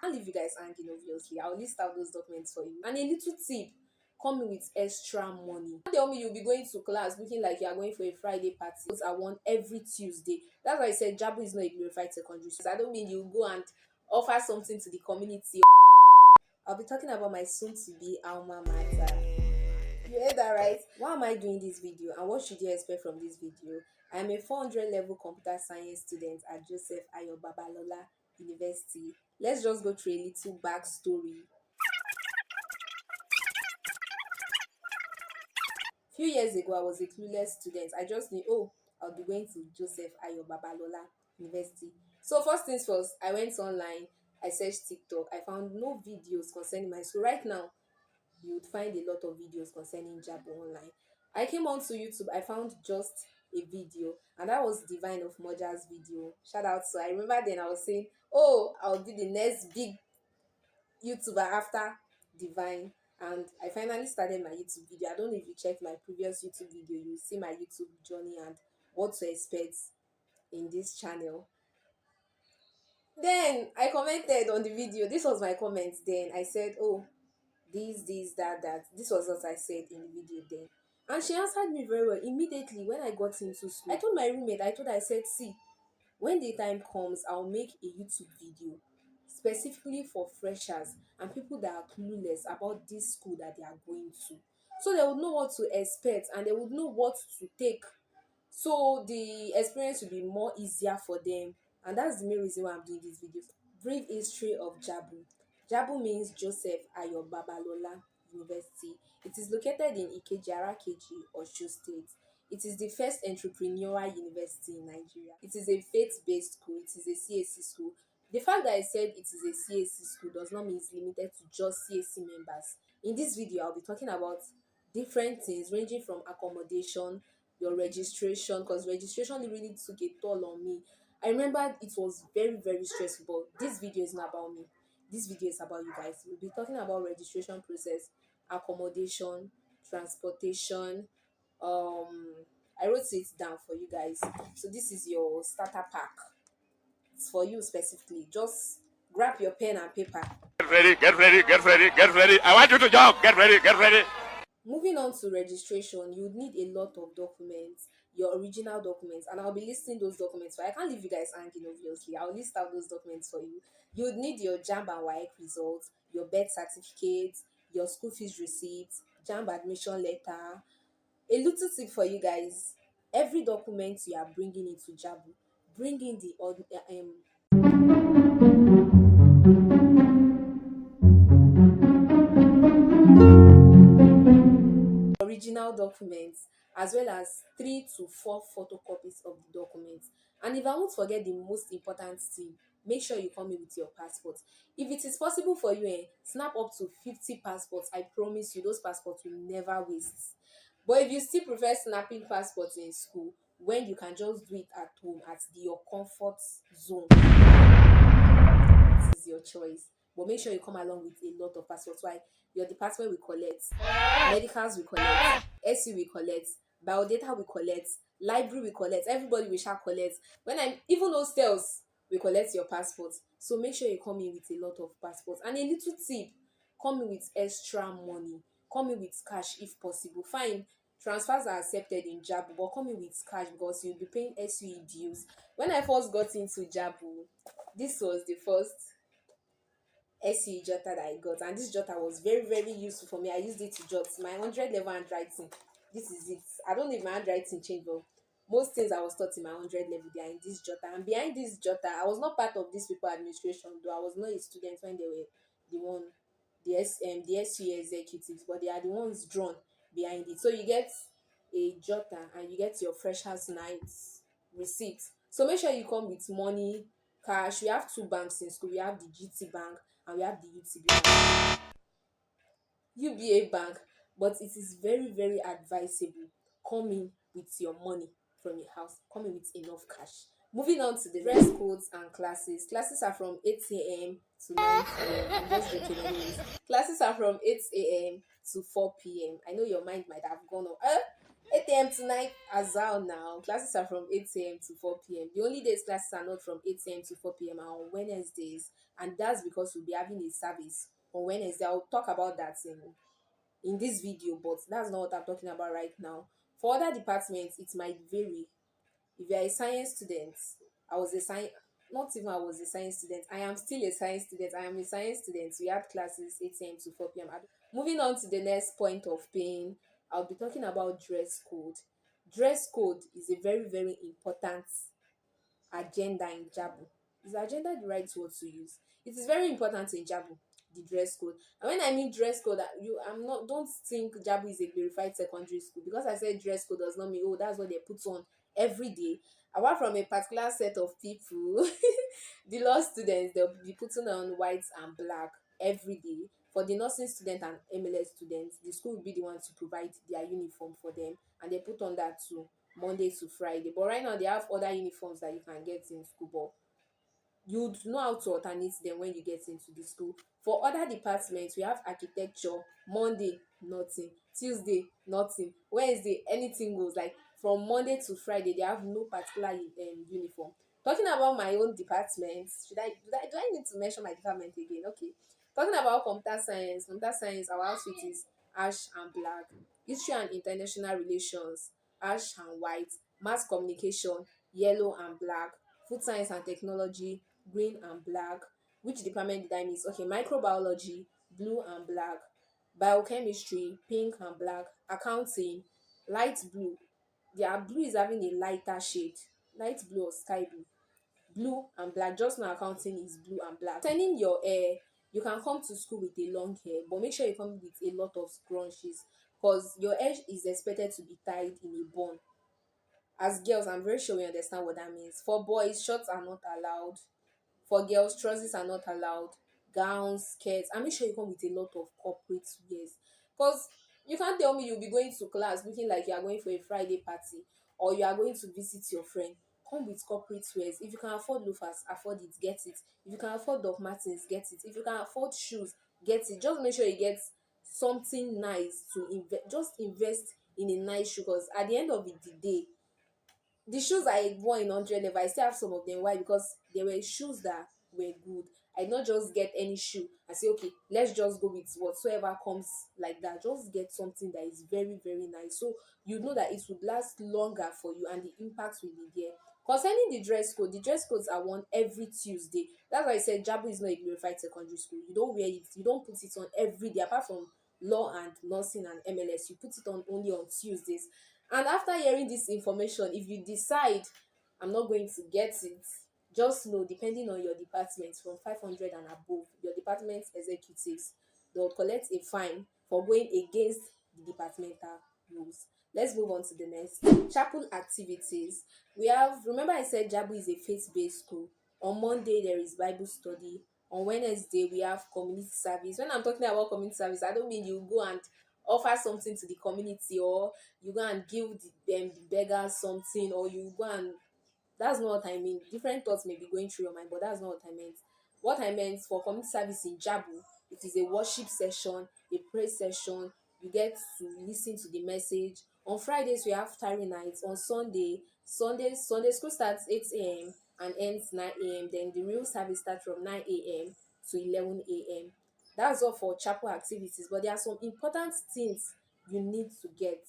can't leave you guys hanging, obviously. I'll list out those documents for you. And a little tip, coming with extra money. Don't tell me you'll be going to class looking like you are going for a Friday party. Those are one every Tuesday. That's why I said Jabu is not a glorified secondary school. I don't mean you go and offer something to the community. I'll be talking about my soon-to-be alma mater. You heard that right? Why am I doing this video and what should you expect from this video? I am a 400 level computer science student at Ayo Babalola University. Let's just go through a little backstory. Few years ago, I was a clueless student. I just knew, oh, I'll be going to Ayo Babalola University. So first things first, I went online, I searched TikTok, I found no videos concerning my school. Right now, you would find a lot of videos concerning Jabu online. I came onto YouTube, I found just a video, and that was Divine of Moja's video. Shout out to, I remember then I was saying, oh, I'll be the next big YouTuber after Divine. And I finally started my YouTube video. I don't know if you checked my previous YouTube video, you see my YouTube journey and what to expect in this channel. Then I commented on the video. This was my comment then. I said, oh, this, that. This was what I said in the video then. And she answered me very well. Immediately when I got into school, I told my roommate, I said, see, when the time comes, I'll make a YouTube video specifically for freshers and people that are clueless about this school that they are going to. So they would know what to expect and they would know what to take. So the experience will be more easier for them. And that's the main reason why I'm doing this video. Brief history of Jabu. Jabu means Joseph Ayo Babalola University. It is located in Keji, Osun State. It is the first entrepreneurial university in Nigeria. It is a faith-based school. It is a CAC school. The fact that I said it is a CAC school does not mean it's limited to just CAC members. In this video, I'll be talking about different things ranging from accommodation, your registration, because registration really took a toll on me. I remember it was very, very stressful, but this video is not about me. This video is about you guys. We'll be talking about registration process, accommodation, transportation. I wrote it down for you guys. So this is your starter pack. It's for you specifically. Just grab your pen and paper. Get ready, get ready, get ready, get ready. I want you to jump. Get ready, get ready. Moving on to registration, you would need a lot of documents, your original documents, and I'll be listing those documents. But I can't leave you guys hanging, obviously. I'll list out those documents for you. You would need your JAMB and WAEC results, your birth certificate, your school fees receipt, JAMB admission letter. A little tip for you guys: every document you are bringing into Jabu, bring in the original documents, as well as 3 to 4 photocopies of the documents. And if I won't forget the most important thing, make sure you come in with your passport. If it is possible for you, snap up to 50 passports. I promise you those passports will never waste. But if you still prefer snapping passports in school when you can just do it at home at your comfort zone, this is your choice. But make sure you come along with a lot of passports. Why? Your department will collect, medicals will collect, SU will collect, biodata will collect, library will collect, everybody will shall collect. Even hostels will collect your passport. So make sure you come in with a lot of passports. And a little tip, come in with extra money. Come in with cash if possible. Fine, transfers are accepted in Jabu, but come in with cash because you'll be paying SUE dues. When I first got into Jabu, this was the first SE jotter that I got, and this jotter was very, very useful for me. I used it to jot my 100 level handwriting. This is it. I don't know if my handwriting changed, but most things I was taught in my 100 level, they are in this jotter. And behind this jotter, I was not part of this people administration, though I was not a student when they were the SU executives, but they are the ones drawn behind it. So you get a jotter and you get your freshers night receipt. So make sure you come with money, cash. We have 2 banks in school. We have the GT Bank and we have the UTB Bank, UBA Bank. But it is very, very advisable coming with your money from your house, coming with enough cash. Moving on to the dress codes and classes. Classes are from 8 a.m. to 9 p.m. I'm just joking anyways. Classes are from 8 a.m. to 4 p.m. I know your mind might have gone on. 8 a.m. to 9 as well now. Classes are from 8 a.m. to 4 p.m. The only days classes are not from 8 a.m. to 4 p.m. are on Wednesdays, and that's because we'll be having a service on Wednesday. I'll talk about that in this video, but that's not what I'm talking about right now. For other departments, it might vary. If you're a science student, I was a science, not even I was a science student, I am still a science student. I am a science student. We have classes 8 a.m. to 4 p.m. Moving on to the next point of pain, I'll be talking about dress code. Dress code is a very, very important agenda in Jabu. Is agenda the right word to use? It is very important in Jabu, the dress code. And when I mean dress code, I'm not, don't think Jabu is a glorified secondary school. Because I said dress code does not mean, oh, that's what they put on every day. Apart from a particular set of people, the law students, they'll be putting on white and black every day. For the nursing student and MLS students, the school will be the one to provide their uniform for them, and they put on that too, Monday to Friday. But right now they have other uniforms that you can get in school, but you'd know how to alternate them when you get into the school. For other departments, we have architecture. Monday nothing, Tuesday nothing, Wednesday anything goes. Like from Monday to Friday they have no particular uniform. Talking about my own department, do I need to mention my department again? Okay, talking about computer science, our outfit is ash and black. History and international relations, ash and white. Mass communication, yellow and black. Food science and technology, green and black. Which department did I miss? Okay, microbiology, blue and black. Biochemistry, pink and black. Accounting, light blue. Their blue is having a lighter shade, light blue or sky blue. Blue and black. Just now accounting is blue and black. Turning your hair, you can come to school with a long hair, but make sure you come with a lot of scrunchies, because your hair is expected to be tied in a bun. As girls, I'm very sure we understand what that means. For boys, shorts are not allowed. For girls, trousers are not allowed. Gowns, skirts. And make sure you come with a lot of corporate wears. Because you can't tell me you'll be going to class looking like you are going for a Friday party, or you are going to visit your friend. Come with corporate wears. If you can afford loafers, afford it, get it. If you can afford Doc Martens, get it. If you can afford shoes, get it. Just make sure you get something nice to invest. Just invest in a nice shoe, because at the end of the day, the shoes I wore in 100 level, I still have some of them. Why? Because they were shoes that were good. I did not just get any shoe and say, okay, let's just go with whatsoever comes like that. Just get something that is very, very nice. So you know that it would last longer for you and the impact will be there. Concerning the dress codes are worn every Tuesday. That's why I said Jabu is not a glorified secondary school. You don't wear it, you don't put it on every day, apart from law and nursing and MLS. You put it on only on Tuesdays. And after hearing this information, if you decide I'm not going to get it, just know, depending on your department, from 500 and above, your department executives, they'll collect a fine for going against the departmental rules. Let's move on to the next. Chapel activities. We have, remember I said Jabu is a faith-based school. On Monday, there is Bible study. On Wednesday, we have community service. When I'm talking about community service, I don't mean you go and offer something to the community, or you go and give the beggars something, or you go and, that's not what I mean. Different thoughts may be going through your mind, but that's not what I meant. What I meant for community service in Jabu, it is a worship session, a praise session. You get to listen to the message. On Fridays we have tarry nights. On Sunday school starts 8 a.m. and ends 9 a.m. Then the real service starts from 9 a.m. to 11 a.m. That's all for chapel activities. But there are some important things you need to get.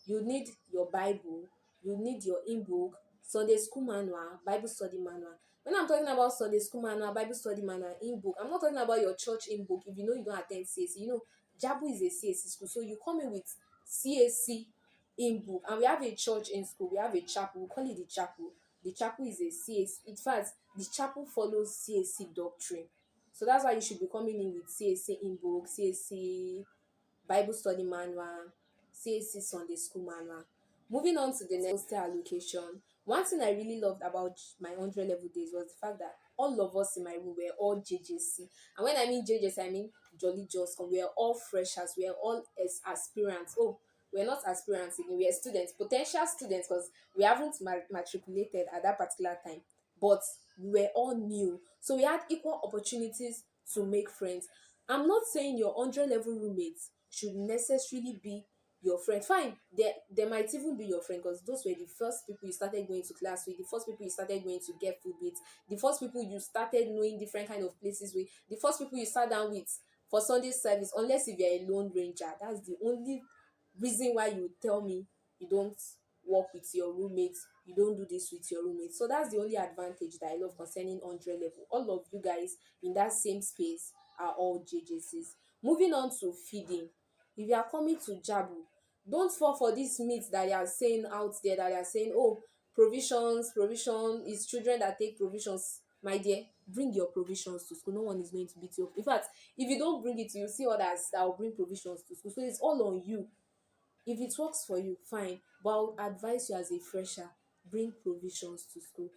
You need your Bible, you need your in-book, Sunday school manual, Bible study manual. When I'm talking about Sunday school manual, Bible study manual, in-book, I'm not talking about your church in-book. If you know you don't attend CAC, Jabu is a CAC school, so you come in with CAC in-book. And we have a church in school, we have a chapel, we call it the chapel. The chapel is a CAC. In fact, the chapel follows CAC doctrine. So that's why you should be coming in with CAC in-book, CAC Bible study manual, CAC Sunday school manual. Moving on to the next, hostel allocation. One thing I really loved about my 100 level days was the fact that all of us in my room were all JJC. And when I mean JJC, I mean Jolly Joscom. We are all freshers, we are all as aspirants. Oh, we're not aspirants again, we are students, potential students, because we haven't matriculated at that particular time. But we were all new. So we had equal opportunities to make friends. I'm not saying your 100 level roommates should necessarily be your friend. Fine, they might even be your friend because those were the first people you started going to class with, the first people you started going to get food with, the first people you started knowing different kind of places with, the first people you sat down with for Sunday service. Unless if you're a lone ranger, that's the only reason why you would tell me you don't work with your roommates, you don't do this with your roommates. So that's the only advantage that I love concerning 100 level. All of you guys in that same space are all JJCs. Moving on to feeding. If you are coming to Jabu, don't fall for this myth that they are saying out there, that they are saying, oh, provision is children that take provisions. My dear, bring your provisions to school. No one is going to beat you up. In fact, if you don't bring it, you see others that will bring provisions to school. So it's all on you. If it works for you, fine. But I would advise you as a fresher, bring provisions to school.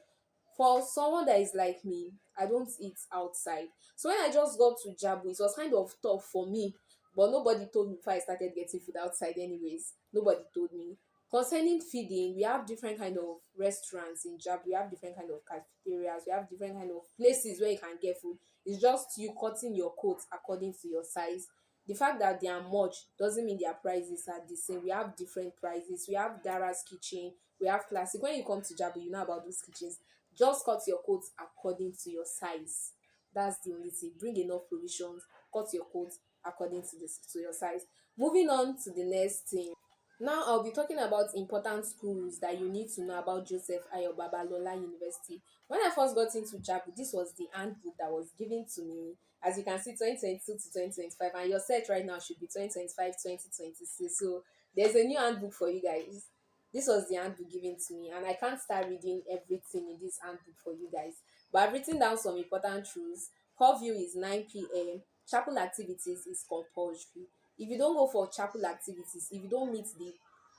For someone that is like me, I don't eat outside. So when I just got to Jabu, it was kind of tough for me. But nobody told me before I started getting food outside anyways. Nobody told me. Concerning feeding, we have different kind of restaurants in Jabu. We have different kind of cafeterias. We have different kind of places where you can get food. It's just you cutting your coat according to your size. The fact that they are much doesn't mean their prices are the same. We have different prices. We have Dara's kitchen, we have classic. When you come to Jabu, you know about those kitchens. Just cut your coat according to your size. That's the only thing. Bring enough provisions, cut your coat according to this to your size. Moving on to the next thing. Now I'll be talking about important schools that you need to know about Joseph Ayo Babalola University. When I first got into Jabu, this was the handbook that was given to me. As you can see, 2022 to 2025, and your set right now should be 2025, 2026. So there's a new handbook for you guys. This was the handbook given to me, and I can't start reading everything in this handbook for you guys. But I've written down some important truths. Curfew is 9 p.m. Chapel activities is compulsory. If you don't go for chapel activities, if you don't meet the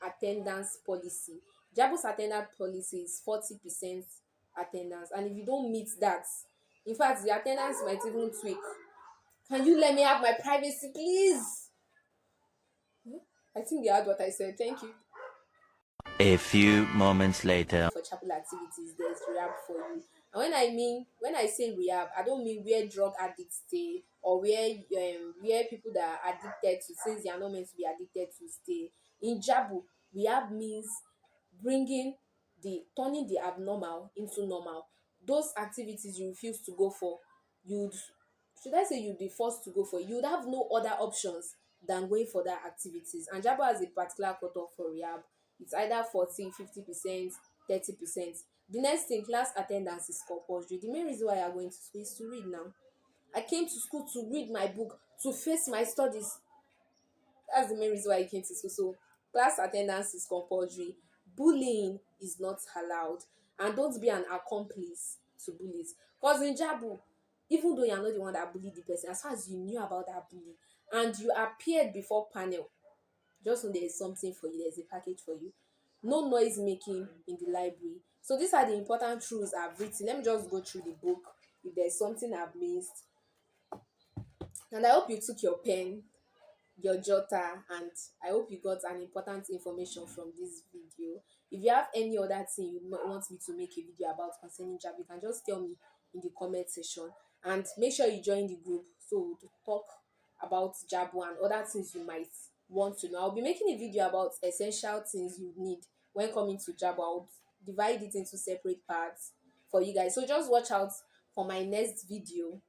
attendance policy, Jabo's attendance policy is 40% attendance, and if you don't meet that, in fact the attendance might even tweak. Can you let me have my privacy, please? I think they heard what I said. Thank you. A few moments later. For chapel activities, there's rehab for you. And when I say rehab, I don't mean where drug addicts stay, or where people that are addicted to things they are not meant to be addicted to stay. In Jabu, rehab means bringing turning the abnormal into normal. Those activities you refuse to go for, you'd should I say you'd be forced to go for, you'd have no other options than going for that activities. And Jabu has a particular cutoff for rehab. It's either 40, 50%, 30%. The next thing, class attendance is compulsory. The main reason why you are going to school is to read now. I came to school to read my book, to face my studies. That's the main reason why I came to school. So class attendance is compulsory. Bullying is not allowed. And don't be an accomplice to bullies. Because in Jabu, even though you're not the one that bullied the person, as far as you knew about that bully and you appeared before panel, just know there is something for you, there's a package for you. No noise making in the library. So these are the important truths I've written. Let me just go through the book if there's something I've missed. And I hope you took your pen, your jotter, and I hope you got an important information from this video. If you have any other thing you want me to make a video about concerning Jab, you can just tell me in the comment section, and make sure you join the group so to talk about Jabu and other things you might want to know. I'll be making a video about essential things you need when coming to Jabu. I'll divide it into separate parts for you guys, so just watch out for my next video